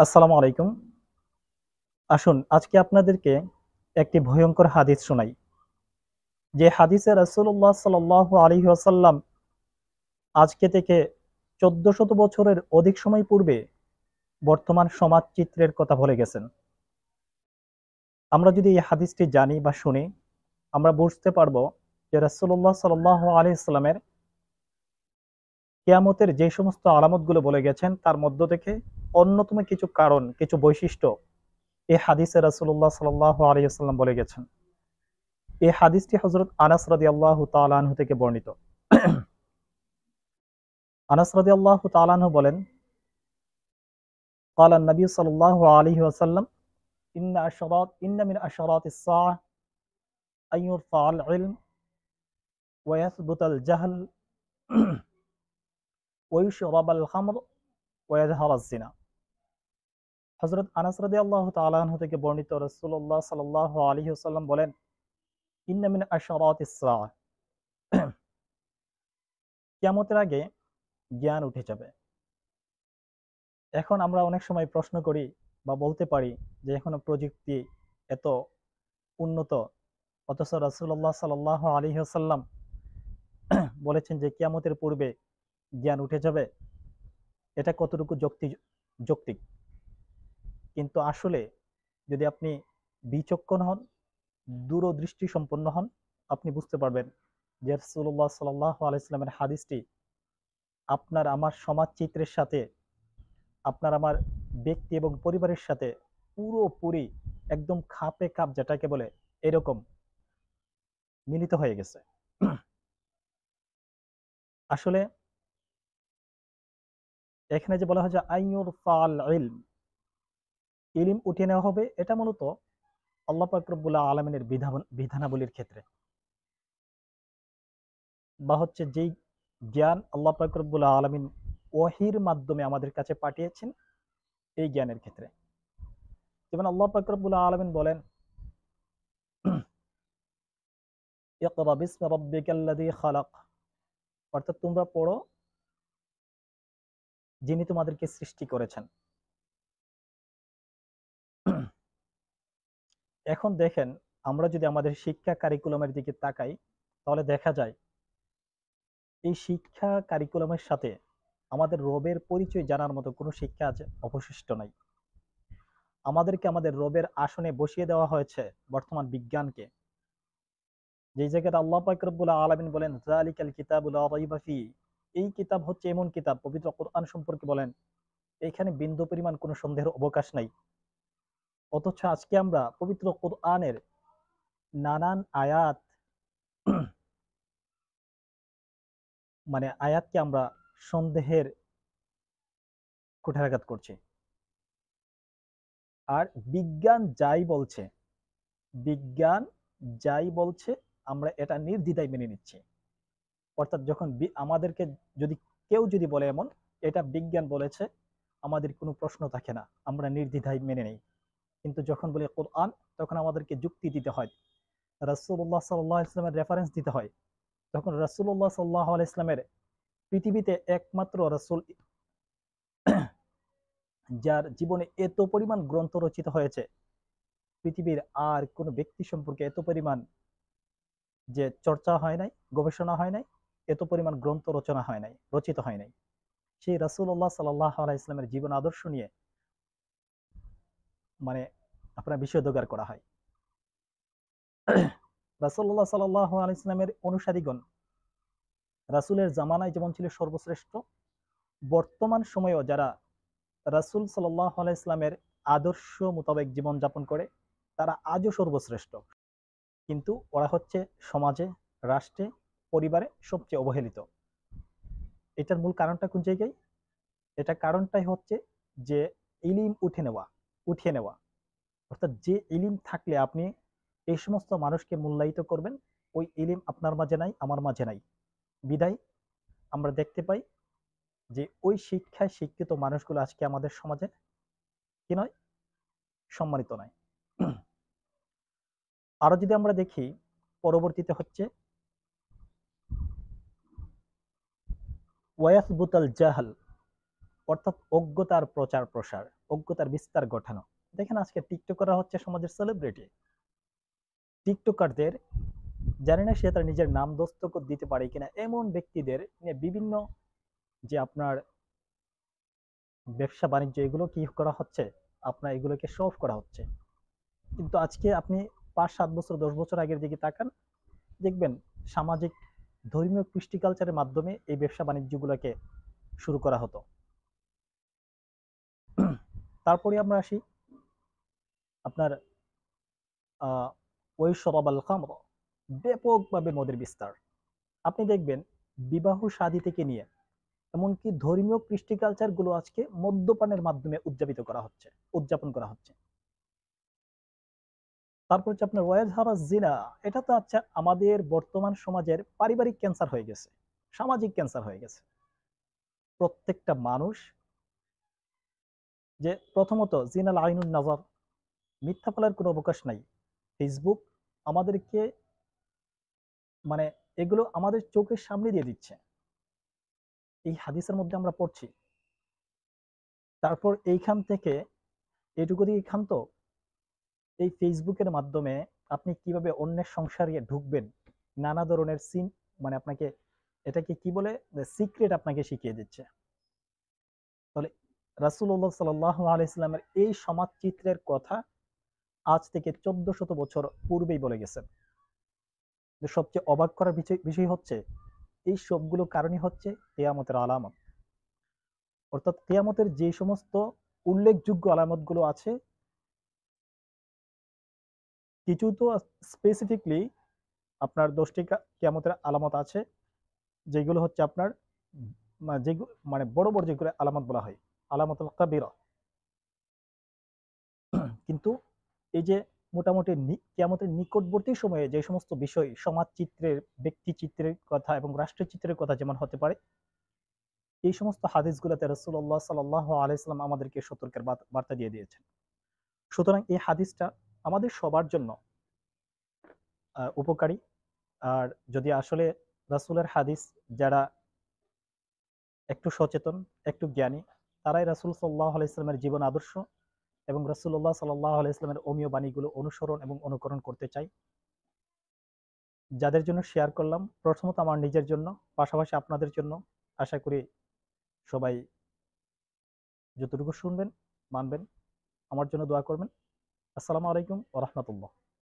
আসসালামু আলাইকুম। আসুন আজকে আপনাদেরকে একটি ভয়ঙ্কর হাদিস শোনাই। যে হাদিসে রাসূলুল্লাহ সাল্লাল্লাহু আলাইহি ওয়াসাল্লাম আজকে থেকে ১৪০০ বছরের অধিক সময় পূর্বে বর্তমান সমাজ চিত্রের কথা বলে গেছেন। আমরা যদি এই হাদিসটি জানি বা শুনি, আমরা বুঝতে পারবো যে রাসূলুল্লাহ সাল্লাল্লাহু আলাইহি ওয়াসাল্লামের কিয়ামতের যে সমস্ত আলামতগুলো বলে গেছেন তার মধ্য থেকে অন্যতম কিছু কারণ, কিছু বৈশিষ্ট্য এই হাদিসে রাসূলুল্লাহ সাল্লাল্লাহু আলাইহি ওয়াসাল্লাম বলে গেছেন। এই হাদিসটি হযরত আনাস রাদিয়াল্লাহু তাআলা আনহু থেকে বর্ণিত। আনাস রাদিয়াল্লাহু তাআলা আনহু বলেন, قال النبي صلى الله عليه وسلم إن من أشراط الساعة أن يرفع العلم ويثبت الجهل ويشرب الخمر ويظهر الزنا। হযরত আনাস রাদিয়াল্লাহু তাআলা আনহু থেকে বর্ণিত রাসূলুল্লাহ সাল্লাল্লাহু আলাইহি ওয়াসাল্লাম বলেন, ইন্না মিন আশরাতিস সাআহ, কিয়ামতের আগে জ্ঞান উঠে যাবে। এখন আমরা অনেক সময় প্রশ্ন করি বা বলতে পারি যে এখনো প্রযুক্তি এত উন্নত, অথচ রাসূলুল্লাহ সাল্লাল্লাহু আলাইহি ওয়াসাল্লাম বলেছেন যে কিয়ামতের পূর্বে জ্ঞান উঠে যাবে। এটা কতটুকু যৌক্তিক? কিন্তু আসলে যদি আপনি বিচক্ষণ হন, দূরদৃষ্টি সম্পন্ন হন, আপনি বুঝতে পারবেন যে রাসূলুল্লাহ সাল্লাল্লাহু আলাইহি ওয়াসাল্লামের হাদিসটি আপনার আমার সমাজ চিত্রের সাথে, আপনার আমার ব্যক্তি এবং পরিবারের সাথে পুরোপুরি একদম খাপে খাপ, যেটাকে বলে এরকম মিলিত হয়ে গেছে। আসলে এখানে যে বলা হয় যে আইয়ুর ফাল ইলম, ইলিম উঠিয়ে নেওয়া হবে, এটা মূলত আল্লাহ পাক রব্বুল আলামিনের বিধানাবলীর ক্ষেত্রে, বা হচ্ছে যেই জ্ঞান আল্লাহ পাক রব্বুল আলামিন ওয়াহির মাধ্যমে আমাদের কাছে পাঠিয়েছেন, এই জ্ঞানের ক্ষেত্রে। যেমন আল্লাহ পাক রব্বুল আলামিন বলেন, ইকরা বিসমি রাব্বিকাল্লাযী খালাক, অর্থাৎ তোমরা পড়ো যিনি তোমাদেরকে সৃষ্টি করেছেন। এখন দেখেন, আমরা যদি আমাদের শিক্ষা কারিকুলামের দিকে তাকাই, তাহলে দেখা যায় এই শিক্ষা কারিকুলামের সাথে আমাদের রবের পরিচয় জানার মতো কোনো শিক্ষা আজ অবশিষ্ট নাই। আমাদেরকে আমাদের রবের আসনে বসিয়ে দেওয়া হয়েছে বর্তমান বিজ্ঞানকে। যেই জায়গায় আল্লাহ পাক রব্বুল আলামিন বলেন, যালিকাল কিতাবু লা রাইবা ফীহি, এই কিতাব হচ্ছে এমন কিতাব, পবিত্র কোরআন সম্পর্কে বলেন এখানে বিন্দু পরিমাণ কোনো সন্দেহের অবকাশ নাই। অথচ আজকে আমরা পবিত্র কোরআনের নানান আয়াত, মানে আয়াতকে আমরা সন্দেহের কুঠারাঘাত করছি। আর বিজ্ঞান যাই বলছে, বিজ্ঞান যাই বলছে আমরা এটা নির্দ্বিধায় মেনে নিচ্ছি। অর্থাৎ যখন আমাদেরকে যদি কেউ যদি বলে এমন এটা বিজ্ঞান বলেছে, আমাদের কোনো প্রশ্ন থাকে না, আমরা নির্দ্বিধায় মেনে নেই। কিন্তু যখন বলে কোরআন, তখন আমাদেরকে যুক্তি দিতে হয়, রাসূলুল্লাহ সাল্লাল্লাহু আলাইহি ওয়াসাল্লামের রেফারেন্স দিতে হয়। তখন রাসূলুল্লাহ সাল্লাল্লাহু আলাইহি ওয়াসাল্লামের, পৃথিবীতে একমাত্র রাসূল যার জীবনে এত পরিমাণ গ্রন্থ রচিত হয়েছে, পৃথিবীর আর কোনো ব্যক্তি সম্পর্কে এত পরিমাণ যে চর্চা হয় নাই, গবেষণা হয় নাই, এত পরিমাণ গ্রন্থ রচনা হয় নাই, রচিত হয় নাই। সেই রাসূলুল্লাহ সাল্লাল্লাহু আলাইহি ওয়াসাল্লামের জীবন আদর্শ নিয়ে মানে আপনার বিষয়োদ্গার করা হয়। রাসূলুল্লাহ সাল্লাল্লাহু আলাইহি ওয়াসাল্লামের অনুসারীগণ রাসূলের জামানায় যেমন ছিল সর্বশ্রেষ্ঠ, বর্তমান সময়েও যারা রাসূল সাল্লাল্লাহু আলাইহি ওয়াসাল্লামের আদর্শ মোতাবেক জীবন যাপন করে, তারা আজও সর্বশ্রেষ্ঠ। কিন্তু ওরা হচ্ছে সমাজে, রাষ্ট্রে, পরিবারে সবচেয়ে অবহেলিত। এটার মূল কারণটা কোন জায়গায়? এটা কারণটাই হচ্ছে যে ইলিম উঠিয়ে নেওয়া। অর্থাৎ যে ইলিম থাকলে আপনি এই সমস্ত মানুষকে মূল্যায়িত করবেন, ওই ইলিম আপনার মাঝে নাই, আমার মাঝে নাই। বিদায় আমরা দেখতে পাই যে ওই শিক্ষায় শিক্ষিত মানুষগুলো আজকে আমাদের সমাজে কি নয়, সম্মানিত নয়। আরো যদি আমরা দেখি, পরবর্তীতে হচ্ছে ওয়ায়াসবুতাল জাহাল, অর্থাৎ অজ্ঞতার প্রচার প্রসার, অজ্ঞতার বিস্তার ঘটানো। দেখেন আজকে টিকটকাররা হচ্ছে সমাজের সেলিব্রিটি। টিকটকারদের, জানি না সে তার নিজের নাম দস্তখত দিতে পারে কিনা, এমন ব্যক্তিদের নিয়ে বিভিন্ন যে আপনার ব্যবসা বাণিজ্য এগুলো কি করা হচ্ছে, আপনার এগুলোকে শো অফ করা হচ্ছে। কিন্তু আজকে আপনি 5-7 বছর 10 বছর আগের দিকে তাকান, দেখবেন সামাজিক ধর্মীয় কৃষ্টি কালচারের মাধ্যমে এই ব্যবসা বাণিজ্যগুলোকে শুরু করা হতো। তারপরে আমরা আসি আপনার ওই শরাবাল খামর, ব্যাপকভাবে মদের বিস্তার। আপনি দেখবেন বিবাহ শাদী থেকে নিয়ে এমনকি ধর্মীয় কৃষ্টি কালচার গুলো আজকে মদ্যপানের মাধ্যমে উদযাপন করা হচ্ছে। তারপর হচ্ছে আপনার ওয়াজহারা জিনা, এটা তো আচ্ছা আমাদের বর্তমান সমাজের পারিবারিক ক্যান্সার হয়ে গেছে, সামাজিক ক্যান্সার হয়ে গেছে। প্রত্যেকটা মানুষ, যে প্রথমত জিনাল আইনুন নাজর, মিথ্যা বলার কোনো অবকাশ নাই। ফেসবুক আমাদেরকে মানে এগুলো আমাদের চোখের সামনে দিয়ে দিচ্ছে, এই হাদিসের মধ্যে আমরা পড়ছি। তারপর এইখান থেকে এটুকু দিয়ে ক্ষান্ত, এই ফেসবুকের মাধ্যমে আপনি কিভাবে অন্যের সংসারে ঢুকবেন, নানা ধরনের সিন, আপনাকে এটাকে কি বলে, সিক্রেট আপনাকে শিখিয়ে দিচ্ছে। তাহলে রাসূলুল্লাহ সাল্লাল্লাহু আলাইহি সাল্লামের এই সমাজ চিত্রের কথা আজ থেকে 1400 বছর পূর্বেই বলে গেছেন। সবচেয়ে অবাক করার বিষয় হচ্ছে এই সবগুলো কারণই হচ্ছে কিয়ামতের আলামত। অর্থাৎ কিয়ামতের যে সমস্ত উল্লেখযোগ্য আলামত গুলো আছে, কিছু তো স্পেসিফিকলি আপনার 10টি কিয়ামতের আলামত আছে, যেগুলো হচ্ছে আপনার যে বড় বড় যেগুলো আলামত বলা হয়, আলামতুল কাবিরা। কিন্তু এই যে মোটামুটি কিয়ামতের নিকটবর্তী সময়ে যে সমস্ত বিষয় সমাজ চিত্রের, ব্যক্তি চিত্রের কথা এবং রাষ্ট্র চিত্রের কথা যেমন হতে পারে, এই সমস্ত হাদিসগুলোতে রাসূলুল্লাহ সাল্লাল্লাহু আলাইহি সাল্লাম আমাদেরকে সতর্কের বার্তা দিয়ে দিয়েছেন। সুতরাং এই হাদিসটা আমাদের সবার জন্য উপকারী। আর যদি আসলে রাসূলের হাদিস যারা একটু সচেতন, একটু জ্ঞানী, তারাই রাসূল সাল্লাল্লাহু আলাইহি সাল্লামের জীবন আদর্শ এবং রাসূলুল্লাহ সাল্লাল্লাহু আলাইহি সাল্লামের অমীয় বাণীগুলো অনুসরণ এবং অনুকরণ করতে চাই। যাদের জন্য শেয়ার করলাম, প্রথমত আমার নিজের জন্য, পাশাপাশি আপনাদের জন্য। আশা করি সবাই যতটুকু শুনবেন, মানবেন। আমার জন্য দোয়া করবেন। আসসালামু আলাইকুম ওয়া রাহমাতুল্লাহ।